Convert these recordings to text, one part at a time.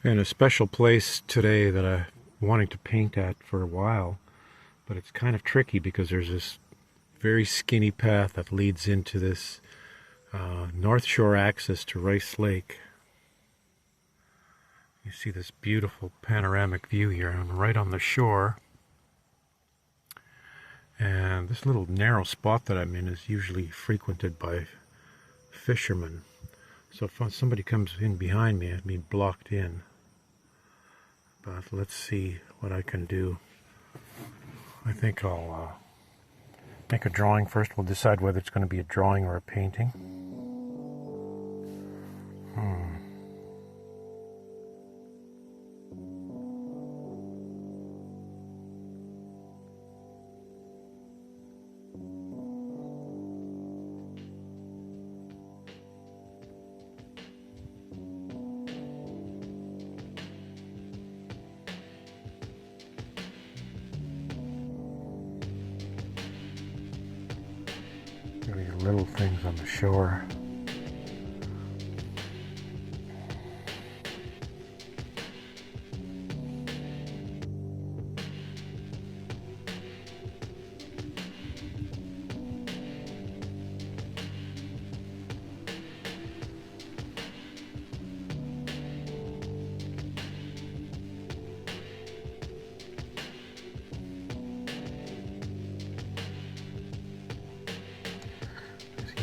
In a special place today that I'm wanting to paint at for a while, but it's kind of tricky because there's this very skinny path that leads into this North Shore access to Rice Lake. You see this beautiful panoramic view here. I'm right on the shore, and this little narrow spot that I'm in is usually frequented by fishermen. So if somebody comes in behind me, I'd be blocked in. But let's see what I can do. I think I'll make a drawing first. We'll decide whether it's going to be a drawing or a painting. These little things on the shore.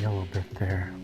Yellow bit there.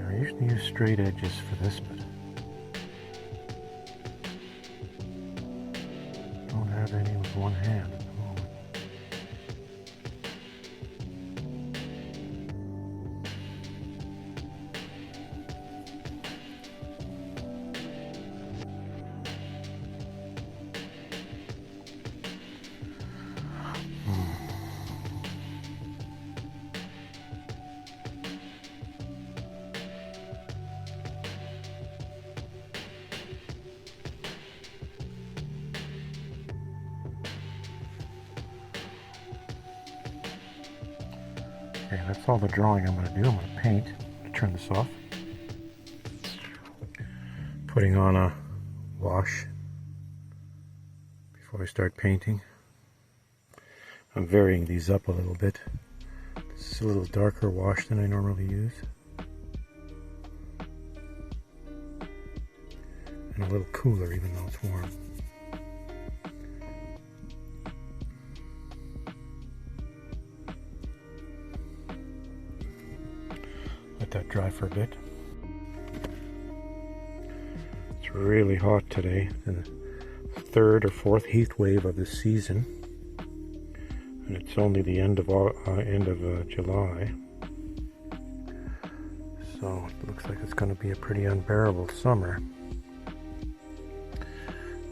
I usually use straight edges for this, but don't have any with one hand at the moment. Okay, that's all the drawing I'm going to do. I'm going to paint. I'm going to turn this off. Putting on a wash before I start painting. I'm varying these up a little bit. This is a little darker wash than I normally use. And a little cooler even though it's warm. Let that dry for a bit. It's really hot today, the third or fourth heat wave of the season, and it's only the end of July, so it looks like it's going to be a pretty unbearable summer.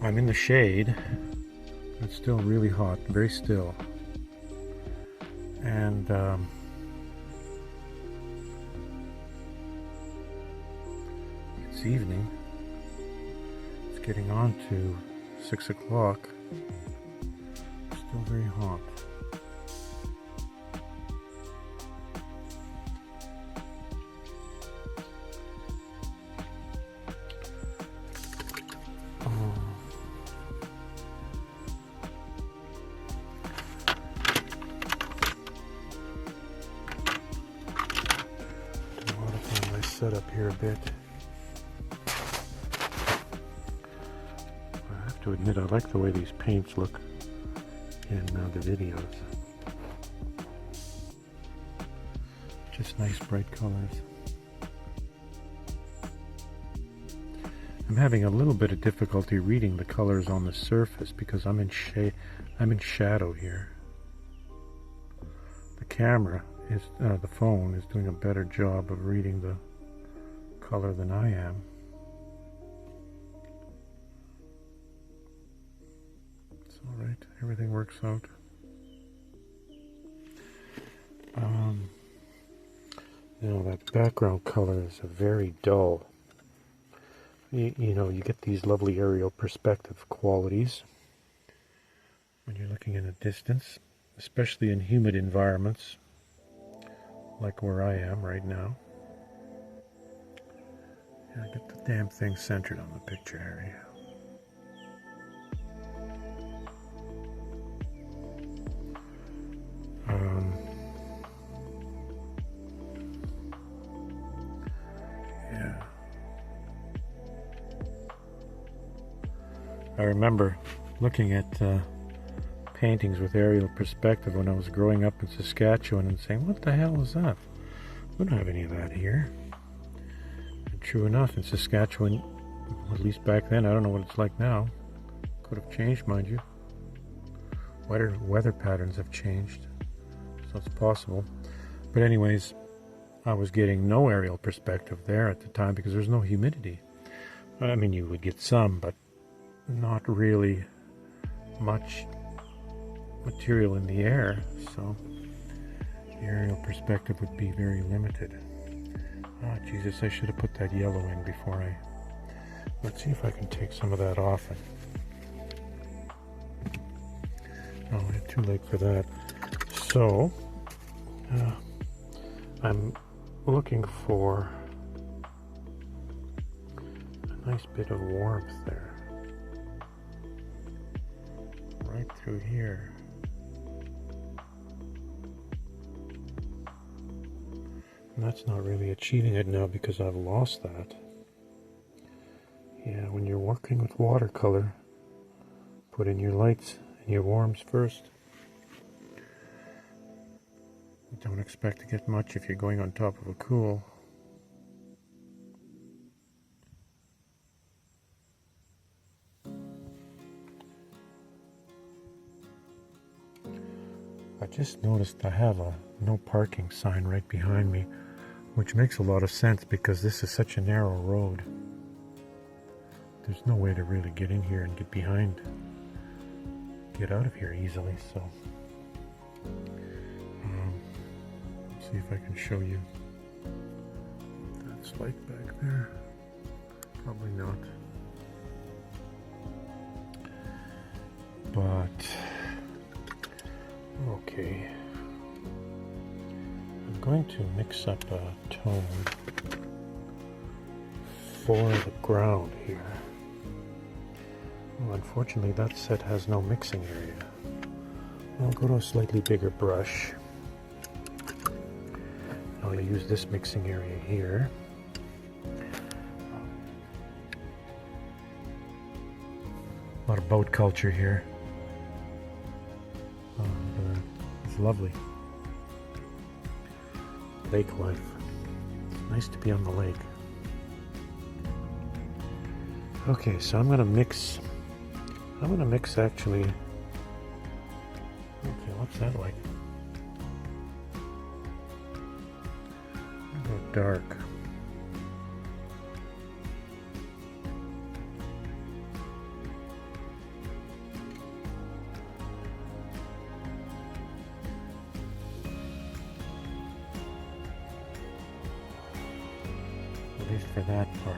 I'm in the shade. It's still really hot, very still, and it's evening. It's getting on to 6 o'clock. Still very hot. Modify my setup here a bit. To admit, I like the way these paints look in the videos. Just nice bright colors. I'm having a little bit of difficulty reading the colors on the surface because I'm in shadow here. The camera the phone is doing a better job of reading the color than I am. It's all right. Everything works out. That background color is a very dull. You know, you get these lovely aerial perspective qualities when you're looking in a distance, especially in humid environments like where I am right now. Yeah, get the damn thing centered on the picture area. Yeah. I remember looking at paintings with aerial perspective when I was growing up in Saskatchewan and saying, what the hell is that? We don't have any of that here. And true enough, in Saskatchewan, at least back then, I don't know what it's like now. Could have changed, mind you. Weather patterns have changed, so it's possible. But anyways, I was getting no aerial perspective there at the time because there's no humidity. I mean, you would get some, but not really much material in the air, so the aerial perspective would be very limited. Oh Jesus, I should have put that yellow in before I... Let's see if I can take some of that off. Oh, it's too late for that. So, I'm looking for a nice bit of warmth there. Right through here. And that's not really achieving it now because I've lost that. Yeah, when you're working with watercolor, put in your lights and your warms first. Don't expect to get much if you're going on top of a cool. I just noticed I have a no parking sign right behind me, which makes a lot of sense because this is such a narrow road. There's no way to really get in here and get out of here easily, so let's see if I can show you what that's like back there. Probably not. But okay, I'm going to mix up a tone for the ground here. Well, unfortunately, that set has no mixing area. I'll go to a slightly bigger brush. I'll use this mixing area here. A lot of boat culture here. It's lovely. Lake life. Nice to be on the lake. Okay, so I'm gonna mix actually. Okay, what's that like? I'll go dark. At least for that part.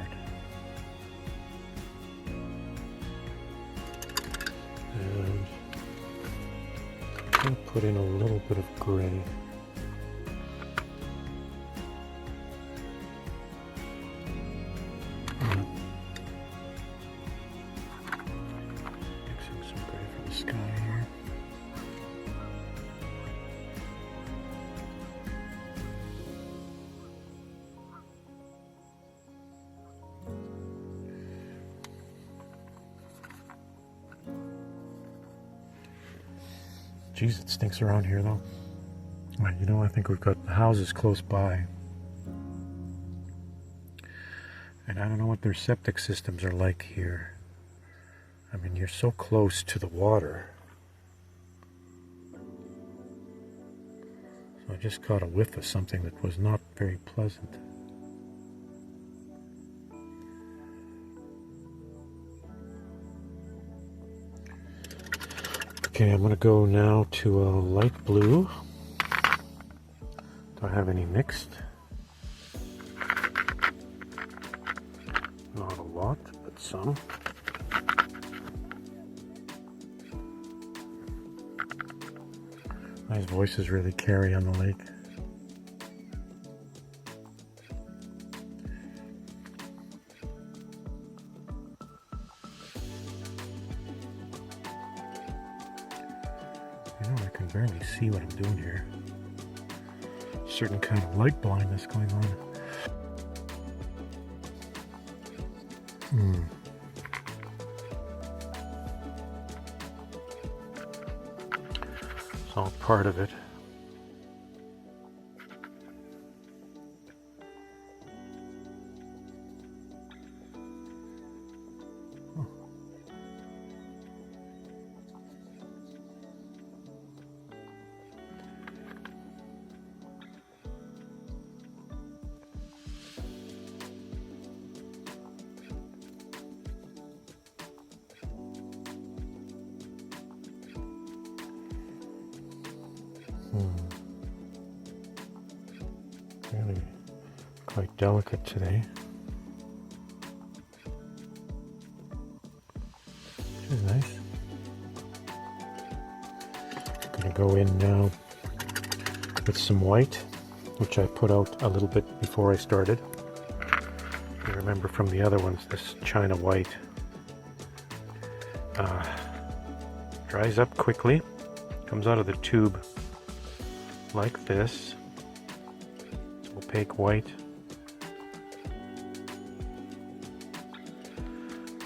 And I'm going to put in a little bit of gray. Mixing some gray for the sky here. Geez, it stinks around here though. You know, I think we've got houses close by. And I don't know what their septic systems are like here. I mean, you're so close to the water. So I just caught a whiff of something that was not very pleasant. Okay, I'm going to go now to a light blue. Do I have any mixed? Not a lot, but some. Nice voices really carry on the lake. You know, I can barely see what I'm doing here. Certain kind of light blindness going on. It's all part of it. Really quite delicate today. Which is nice. I'm going to go in now with some white, which I put out a little bit before I started. You remember from the other ones, this China white dries up quickly, comes out of the tube like this. Opaque white,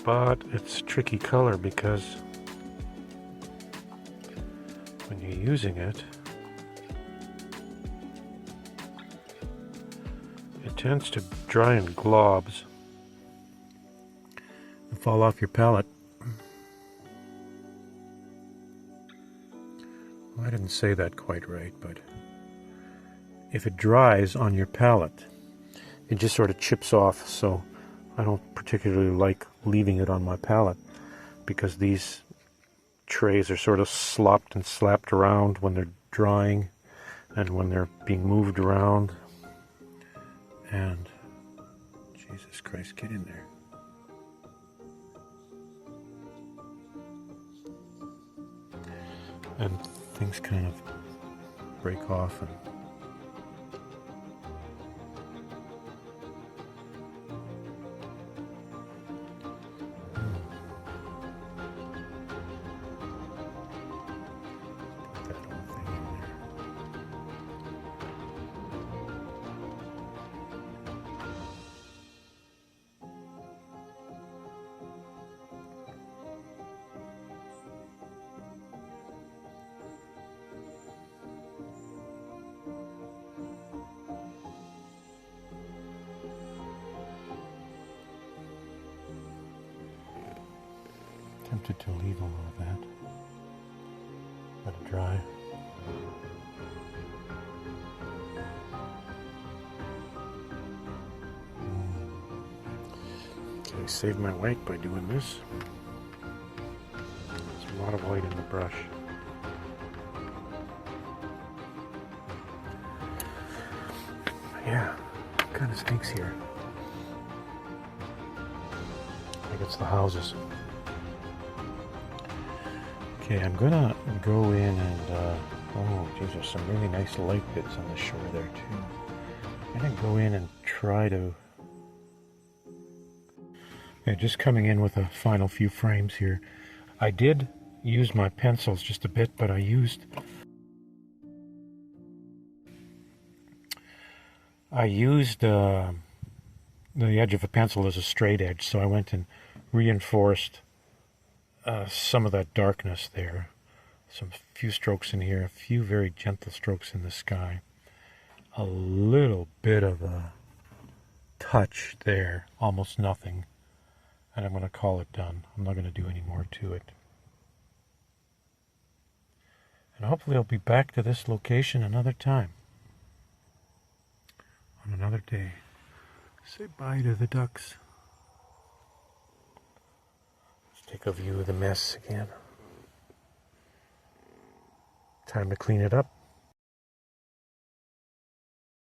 but it's a tricky color because when you're using it, it tends to dry in globs and fall off your palette. Well, I didn't say that quite right, but if it dries on your palette, it just sort of chips off, so I don't particularly like leaving it on my palette because these trays are sort of slopped and slapped around when they're drying and when they're being moved around. And Jesus Christ, get in there. And things kind of break off and tempted to leave a lot of that. Let it dry. Okay, save my white by doing this. There's a lot of white in the brush. Yeah, it kind of stinks here. I think it's the houses. Okay, I'm gonna go in and, oh geez, there's some really nice light bits on the shore there too. I'm gonna go in and try to, yeah, just coming in with a final few frames here. I did use my pencils just a bit, but I used the edge of a pencil as a straight edge, so I went and reinforced some of that darkness there. Some few strokes in here, a few very gentle strokes in the sky, a little bit of a touch there, almost nothing, and I'm going to call it done. I'm not going to do any more to it. And hopefully I'll be back to this location another time. another day. Say bye to the ducks. Let's take a view of the mess again. Time to clean it up.